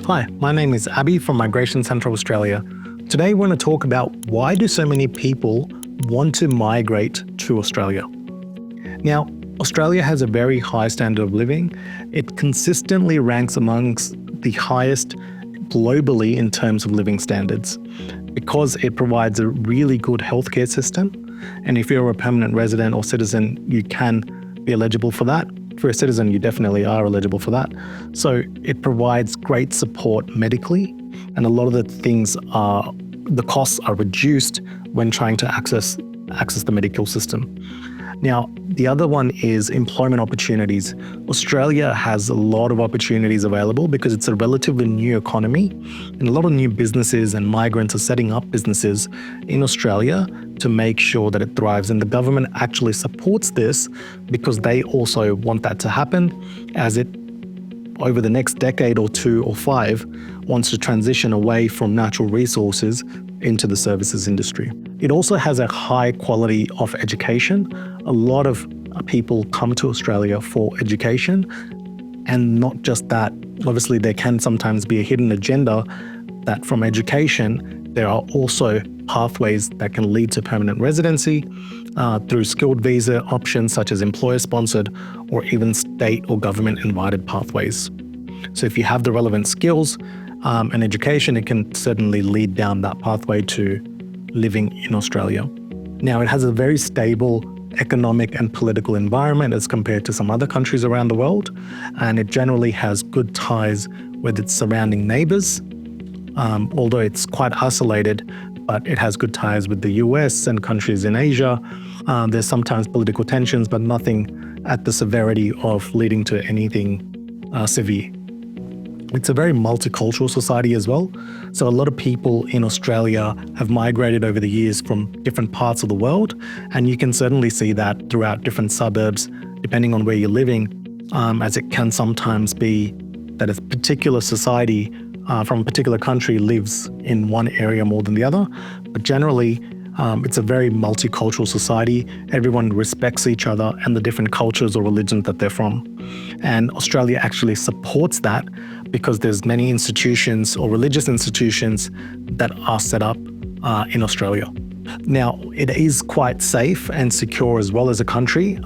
Hi, my name is Abby from Migration Central Australia. Today we're going to talk about why do so many people want to migrate to Australia. Now, Australia has a very high standard of living. It consistently ranks amongst the highest globally in terms of living standards because it provides a really good healthcare system. And if you're a permanent resident or citizen, you can be eligible for that. If you're a citizen, you definitely are eligible for that. So it provides great support medically, and a lot of the costs are reduced when trying to access the medical system. Now, the other one is employment opportunities. Australia has a lot of opportunities available because it's a relatively new economy, and a lot of new businesses and migrants are setting up businesses in Australia to make sure that it thrives. And the government actually supports this because they also want that to happen, as it, over the next decade or 2 or 5, wants to transition away from natural resources into the services industry. It also has a high quality of education. A lot of people come to Australia for education, and not just that. Obviously, there can sometimes be a hidden agenda that from education, there are also pathways that can lead to permanent residency through skilled visa options such as employer-sponsored or even state or government-invited pathways. So if you have the relevant skills and education, it can certainly lead down that pathway to living in Australia. Now, it has a very stable economic and political environment as compared to some other countries around the world, and it generally has good ties with its surrounding neighbours, although it's quite isolated, but it has good ties with the US and countries in Asia. There's sometimes political tensions, but nothing at the severity of leading to anything severe. It's a very multicultural society as well. So a lot of people in Australia have migrated over the years from different parts of the world, and you can certainly see that throughout different suburbs, depending on where you're living, as it can sometimes be that a particular society from a particular country lives in one area more than the other. But generally, it's a very multicultural society. Everyone respects each other and the different cultures or religions that they're from. And Australia actually supports that because there's many institutions or religious institutions that are set up in Australia. Now, it is quite safe and secure as well as a country.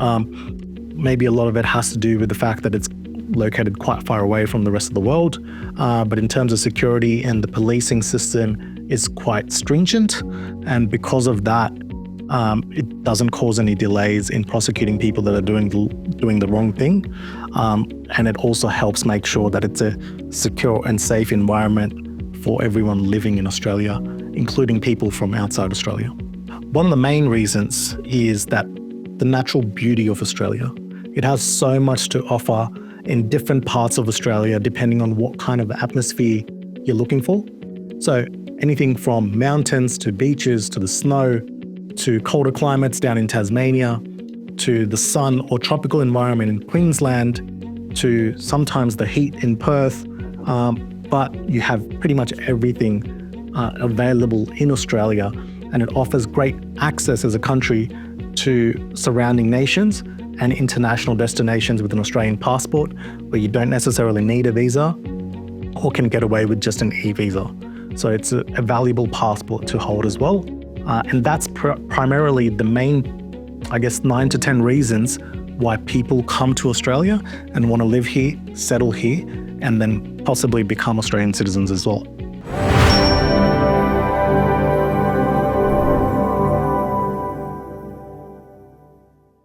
Maybe a lot of it has to do with the fact that it's located quite far away from the rest of the world. But in terms of security, and the policing system is quite stringent. And because of that, it doesn't cause any delays in prosecuting people that are doing the wrong thing. And it also helps make sure that it's a secure and safe environment for everyone living in Australia, including people from outside Australia. One of the main reasons is that the natural beauty of Australia. It has so much to offer in different parts of Australia, depending on what kind of atmosphere you're looking for. So anything from mountains to beaches to the snow to colder climates down in Tasmania to the sun or tropical environment in Queensland to sometimes the heat in Perth. But you have pretty much everything available in Australia, and it offers great access as a country to surrounding nations and international destinations with an Australian passport, where you don't necessarily need a visa or can get away with just an e-visa. So it's a valuable passport to hold as well. And that's primarily the main, 9 to 10 reasons why people come to Australia and want to live here, settle here, and then possibly become Australian citizens as well.